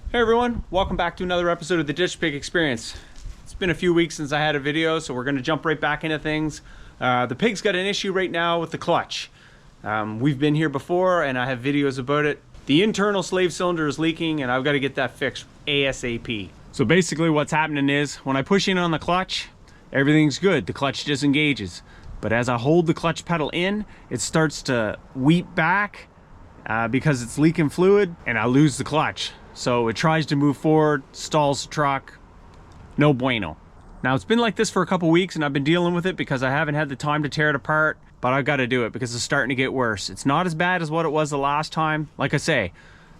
Hey everyone, welcome back to another episode of the Ditch Pig Experience. It's been a few weeks since I had a video, so we're going to jump right back into things. The pig's got an issue right now with the clutch. We've been here before and I have videos about it. The internal slave cylinder is leaking and I've got to get that fixed ASAP. So basically what's happening is when I push in on the clutch, everything's good. The clutch disengages. But as I hold the clutch pedal in, it starts to weep back because it's leaking fluid and I lose the clutch. So it tries to move forward, stalls the truck, no bueno. Now it's been like this for a couple weeks and I've been dealing with it because I haven't had the time to tear it apart, but I've got to do it because it's starting to get worse. It's not as bad as what it was the last time. Like I say,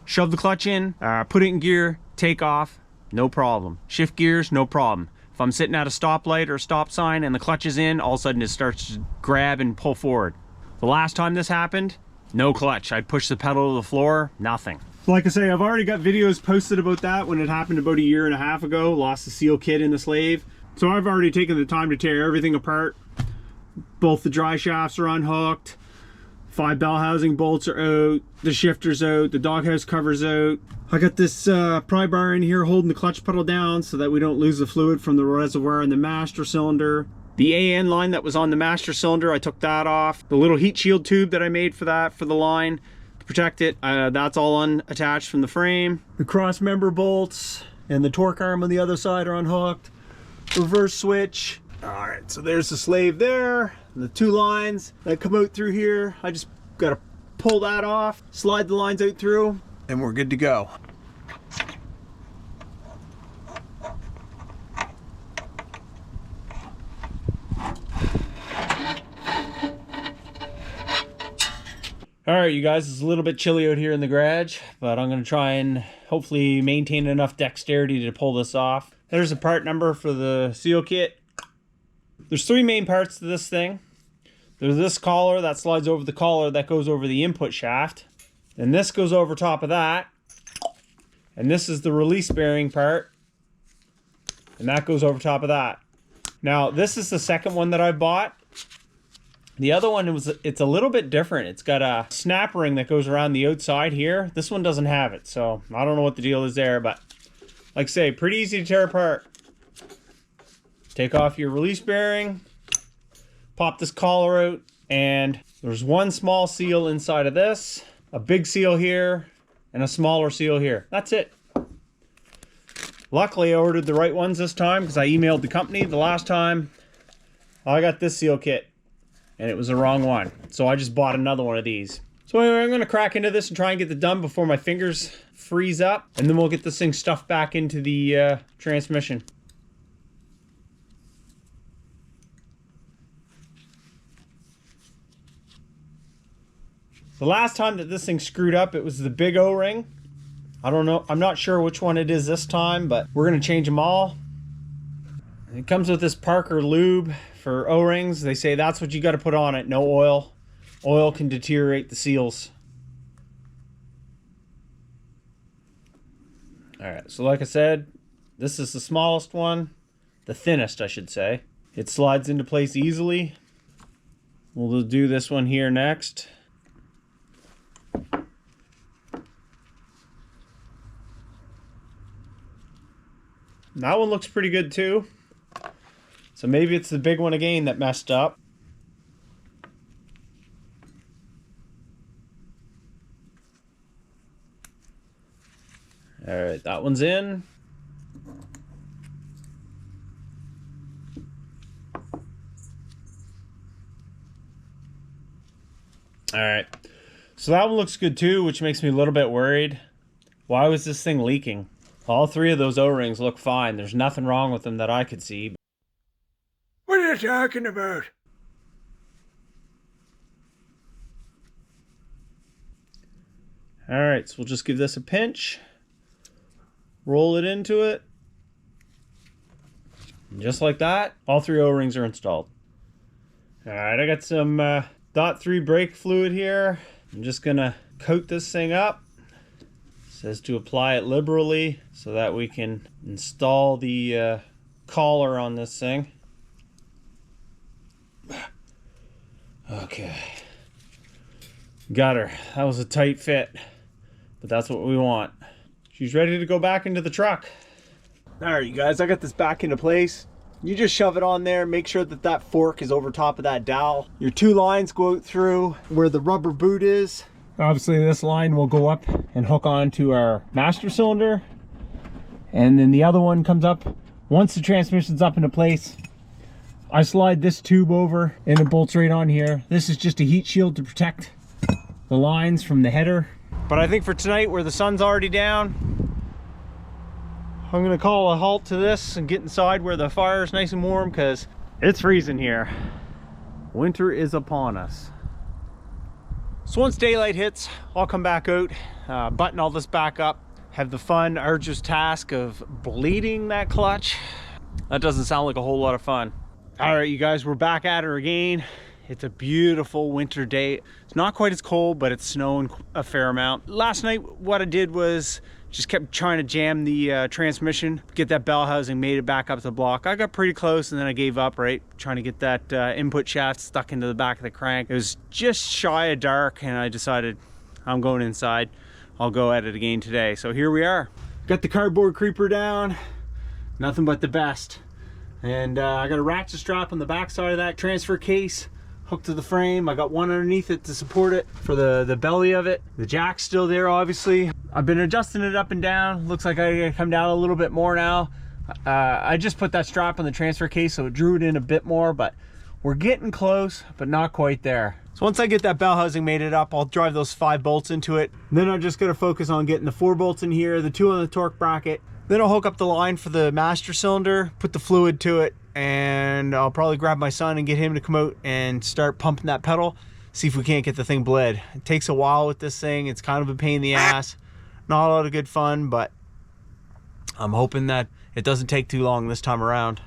shove the clutch in, put it in gear, take off, no problem. Shift gears, no problem. If I'm sitting at a stoplight or a stop sign and the clutch is in, all of a sudden it starts to grab and pull forward. The last time this happened, no clutch. I'd push the pedal to the floor, nothing. Like I say, I've already got videos posted about that when it happened about a year and a half ago. Lost the seal kit in the slave. So I've already taken the time to tear everything apart. Both the dry shafts are unhooked. 5 bell housing bolts are out. The shifter's out. The doghouse cover's out. I got this pry bar in here holding the clutch pedal down so that we don't lose the fluid from the reservoir in the master cylinder. The AN line that was on the master cylinder, I took that off. The little heat shield tube that I made for that, for the line, protect it, that's all unattached from the frame. The cross member bolts and the torque arm on the other side are unhooked. Reverse switch. All right, so there's the slave there. And the 2 lines that come out through here. I just gotta pull that off, slide the lines out through, and we're good to go. All right, you guys, it's a little bit chilly out here in the garage, but I'm going to try and hopefully maintain enough dexterity to pull this off. There's a part number for the seal kit. There's 3 main parts to this thing. There's this collar that slides over the collar that goes over the input shaft. And this goes over top of that. And this is the release bearing part. And that goes over top of that. Now, this is the second one that I bought. The other one, it's a little bit different. It's got a snap ring that goes around the outside here. This one doesn't have it, so I don't know what the deal is there, but like I say, pretty easy to tear apart. Take off your release bearing, pop this collar out, and there's 1 small seal inside of this, a big seal here, and a smaller seal here. That's it. Luckily, I ordered the right ones this time because I emailed the company the last time. I got this seal kit. And it was the wrong one. So I just bought another one of these. So anyway, I'm gonna crack into this and try and get it done before my fingers freeze up. And then we'll get this thing stuffed back into the transmission. The last time that this thing screwed up, it was the big O-ring. I don't know, I'm not sure which one it is this time, but we're gonna change them all. It comes with this Parker lube for O-rings. They say that's what you got to put on it, no oil. Oil can deteriorate the seals. All right, so like I said, this is the smallest one, the thinnest I should say. It slides into place easily. We'll do this one here next. That one looks pretty good too. So maybe it's the big one again that messed up. All right, that one's in. All right, so that one looks good too, which makes me a little bit worried. Why was this thing leaking? All 3 of those O-rings look fine. There's nothing wrong with them that I could see. What are you talking about? All right, so we'll just give this a pinch. Roll it into it. And just like that, all 3 O-rings are installed. All right, I got some .3 brake fluid here. I'm just gonna coat this thing up. It says to apply it liberally so that we can install the collar on this thing. Okay. Got her. That was a tight fit, but that's what we want. She's ready to go back into the truck. All right, you guys, I got this back into place. You just shove it on there, make sure that that fork is over top of that dowel. Your two lines go out through where the rubber boot is. Obviously this line will go up and hook onto our master cylinder. And then the other one comes up. Once the transmission's up into place, I slide this tube over and it bolts right on here. This is just a heat shield to protect the lines from the header. But I think for tonight, where the sun's already down, I'm gonna call a halt to this and get inside where the fire is nice and warm, because it's freezing here. Winter is upon us. So once daylight hits, I'll come back out, button all this back up, have the fun, arduous task of bleeding that clutch. That doesn't sound like a whole lot of fun. All right, you guys, we're back at her again. It's a beautiful winter day. It's not quite as cold, but it's snowing a fair amount. Last night, what I did was just kept trying to jam the transmission, get that bell housing, made it back up to the block. I got pretty close and then I gave up, right? Trying to get that input shaft stuck into the back of the crank. It was just shy of dark and I decided I'm going inside. I'll go at it again today. So here we are. Got the cardboard creeper down. Nothing but the best. And I got a ratchet strap on the back side of that transfer case hooked to the frame. I got one underneath it to support it for the belly of it. The jack's still there, obviously. I've been adjusting it up and down. Looks like I gotta come down a little bit more now. I just put that strap on the transfer case so it drew it in a bit more, but we're getting close, but not quite there. So once I get that bell housing mated up, I'll drive those 5 bolts into it. Then I'm just gonna focus on getting the 4 bolts in here, the 2 on the torque bracket. Then I'll hook up the line for the master cylinder, put the fluid to it, and I'll probably grab my son and get him to come out and start pumping that pedal, see if we can't get the thing bled. It takes a while with this thing. It's kind of a pain in the ass. Not a lot of good fun, but I'm hoping that it doesn't take too long this time around.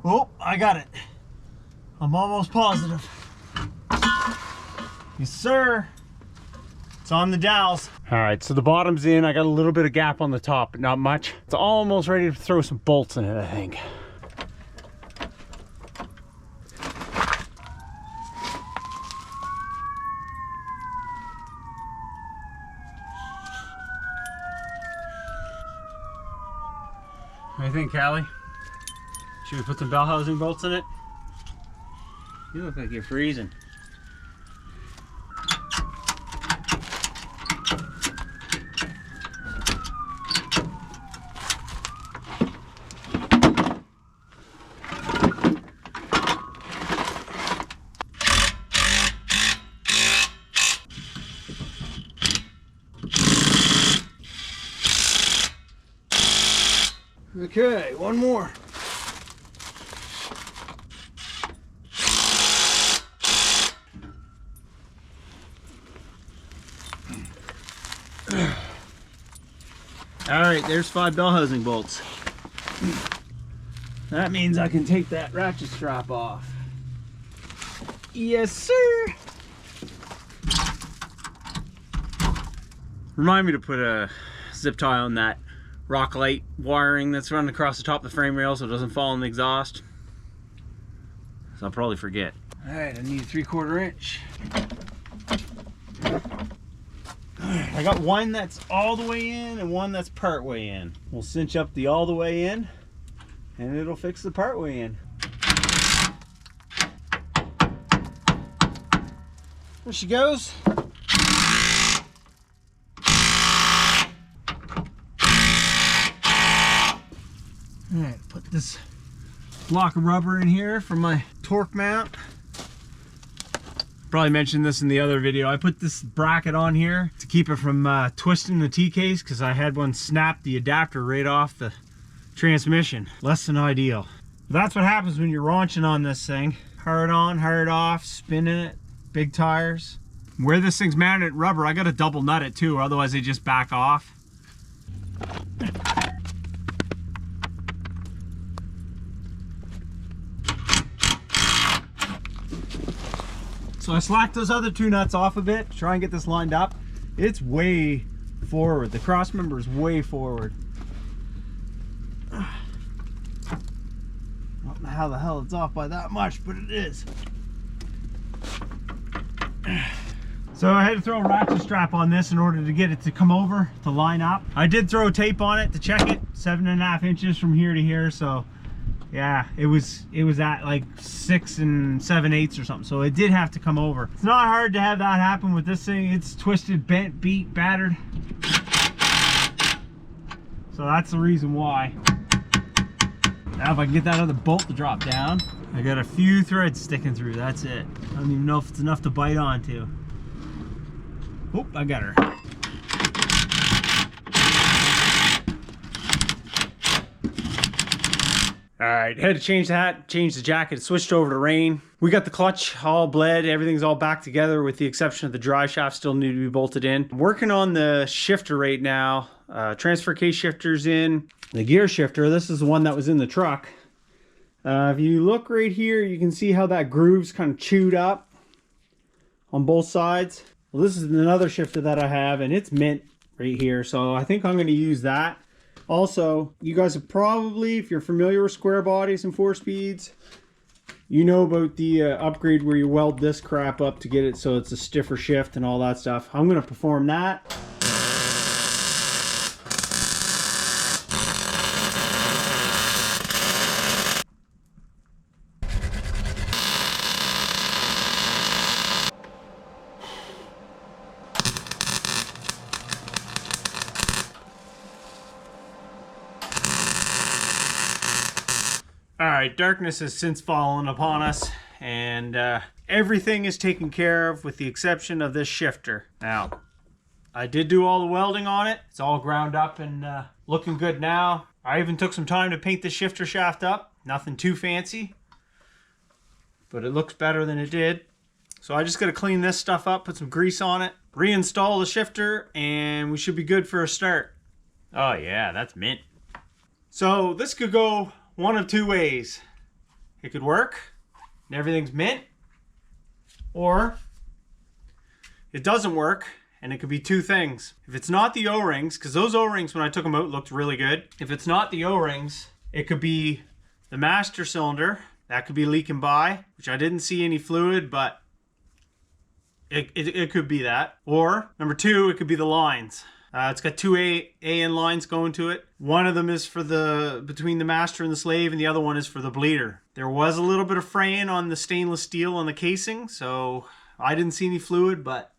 Oh, I got it. I'm almost positive. Yes, sir. It's on the dowels. All right, so the bottom's in. I got a little bit of gap on the top, but not much. It's almost ready to throw some bolts in it, I think. What do you think, Callie? Should we put some bell housing bolts in it? You look like you're freezing. Okay, one more. All right, there's 5 bell housing bolts. That means I can take that ratchet strap off. Yes, sir. Remind me to put a zip tie on that rock light wiring that's running across the top of the frame rail so it doesn't fall in the exhaust. So I'll probably forget. All right, I need a 3/4 inch. I got one that's all the way in and one that's part way in. We'll cinch up the all the way in and it'll fix the part way in. There she goes. All right, put this block of rubber in here for my torque mount. Probably mentioned this in the other video. I put this bracket on here to keep it from twisting the T-case because I had one snap the adapter right off the transmission. Less than ideal. That's what happens when you're raunching on this thing. Hard on, hard off, spinning it, big tires. Where this thing's mounted rubber, I got to double nut it too, or otherwise they just back off. So I slacked those other two nuts off a bit to try and get this lined up. It's way forward. The cross member is way forward. I don't know how the hell it's off by that much, but it is. So I had to throw a ratchet strap on this in order to get it to come over, to line up. I did throw tape on it to check it, 7.5 inches from here to here. So yeah, it was at like 6 7/8 or something. So it did have to come over. It's not hard to have that happen with this thing. It's twisted, bent, beat, battered. So that's the reason why. Now if I can get that other bolt to drop down. I got a few threads sticking through, that's it. I don't even know if it's enough to bite onto. Oop, I got her. All right, had to change the hat, change the jacket, switched over to rain. We got the clutch all bled, everything's all back together with the exception of the drive shaft still need to be bolted in. I'm working on the shifter right now. Transfer case shifter's in. The gear shifter, this is the one that was in the truck. If you look right here, you can see how that groove's kind of chewed up on both sides. Well, this is another shifter that I have, and it's mint right here, so I think I'm going to use that. Also, you guys have probably, if you're familiar with square bodies and 4-speeds, you know about the upgrade where you weld this crap up to get it so it's a stiffer shift and all that stuff. I'm going to perform that. Alright, darkness has since fallen upon us, and everything is taken care of with the exception of this shifter. Now, I did do all the welding on it. It's all ground up and looking good now. I even took some time to paint the shifter shaft up. Nothing too fancy, but it looks better than it did. So I just got to clean this stuff up, put some grease on it, reinstall the shifter, and we should be good for a start. Oh yeah, that's mint. So this could go one of two ways. It could work and everything's mint, or it doesn't work and it could be two things. If it's not the O-rings, because those O-rings when I took them out looked really good. If it's not the O-rings, it could be the master cylinder. That could be leaking by, which I didn't see any fluid, but it could be that. Or number two, it could be the lines. It's got two AN lines going to it. One of them is for the between the master and the slave, and the other one is for the bleeder. There was a little bit of fraying on the stainless steel on the casing, so I didn't see any fluid, but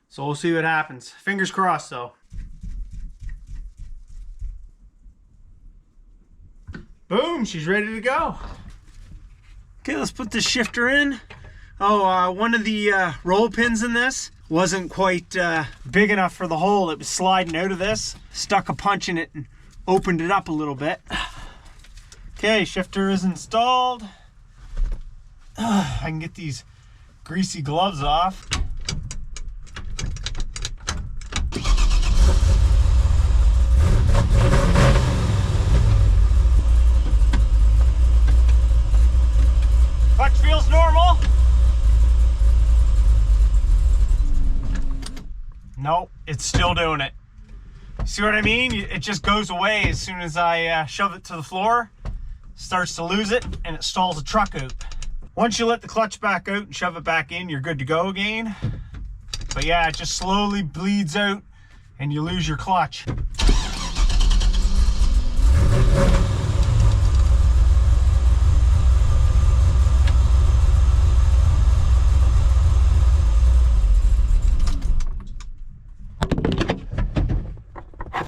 so we'll see what happens. Fingers crossed though. Boom, she's ready to go. Okay, let's put this shifter in. Oh, one of the roll pins in this wasn't quite big enough for the hole. It was sliding out of this. Stuck a punch in it and opened it up a little bit. Okay, shifter is installed. I can get these greasy gloves off. Clutch feels normal. Nope, it's still doing it. See what I mean? It just goes away as soon as I shove it to the floor. Starts to lose it and it stalls the truck out. Once you let the clutch back out and shove it back in, you're good to go again. But yeah, it just slowly bleeds out and you lose your clutch.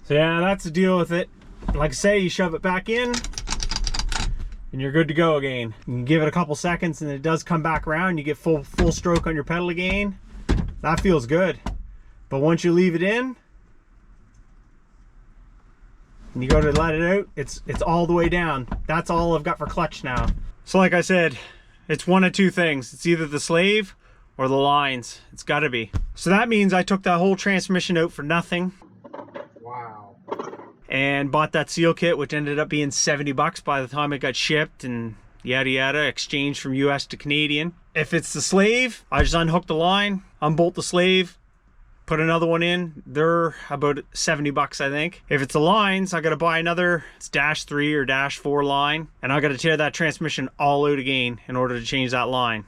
So yeah, that's the deal with it. Like I say, you shove it back in and you're good to go again. You can give it a couple seconds and it does come back around. You get full stroke on your pedal again. That feels good. But once you leave it in and you go to let it out, it's all the way down. That's all I've got for clutch now. So like I said, it's one of two things. It's either the slave or the lines. It's gotta be. So that means I took that whole transmission out for nothing. And bought that seal kit, which ended up being $70 by the time it got shipped, and yada yada, exchange from US to Canadian. If it's the slave, I just unhook the line, unbolt the slave, put another one in. They're about 70 bucks, I think. If it's the lines, I gotta buy another, it's -3 or -4 line, and I gotta tear that transmission all out again in order to change that line.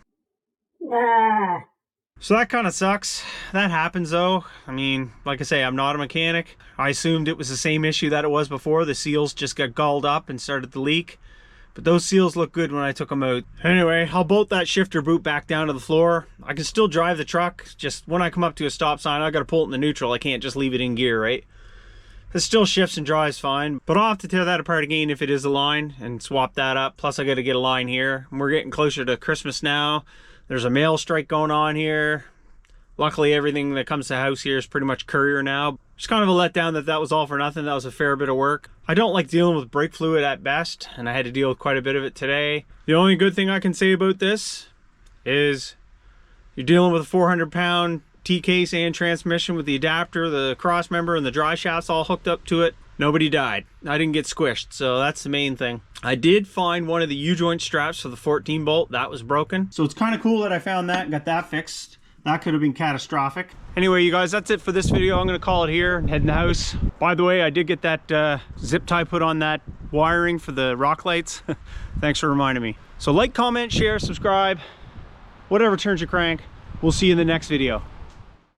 So that kind of sucks. That happens though. I mean, like I say, I'm not a mechanic. I assumed it was the same issue that it was before. The seals just got galled up and started to leak. But those seals look good when I took them out. Anyway, I'll bolt that shifter boot back down to the floor. I can still drive the truck. Just when I come up to a stop sign, I gotta pull it in the neutral. I can't just leave it in gear, right? It still shifts and drives fine. But I'll have to tear that apart again if it is a line and swap that up. Plus I gotta get a line here. We're getting closer to Christmas now. There's a mail strike going on here. Luckily, everything that comes to the house here is pretty much courier now. Just kind of a letdown that that was all for nothing. That was a fair bit of work. I don't like dealing with brake fluid at best, and I had to deal with quite a bit of it today. The only good thing I can say about this is you're dealing with a 400-pound T-case and transmission with the adapter, the cross member, and the dry shafts all hooked up to it. Nobody died. I didn't get squished, so that's the main thing. I did find one of the U-joint straps for the 14 bolt. That was broken. So it's kind of cool that I found that and got that fixed. That could have been catastrophic. Anyway, you guys, that's it for this video. I'm gonna call it here and head in the house. By the way, I did get that zip tie put on that wiring for the rock lights. Thanks for reminding me. So like, comment, share, subscribe, whatever turns your crank. We'll see you in the next video.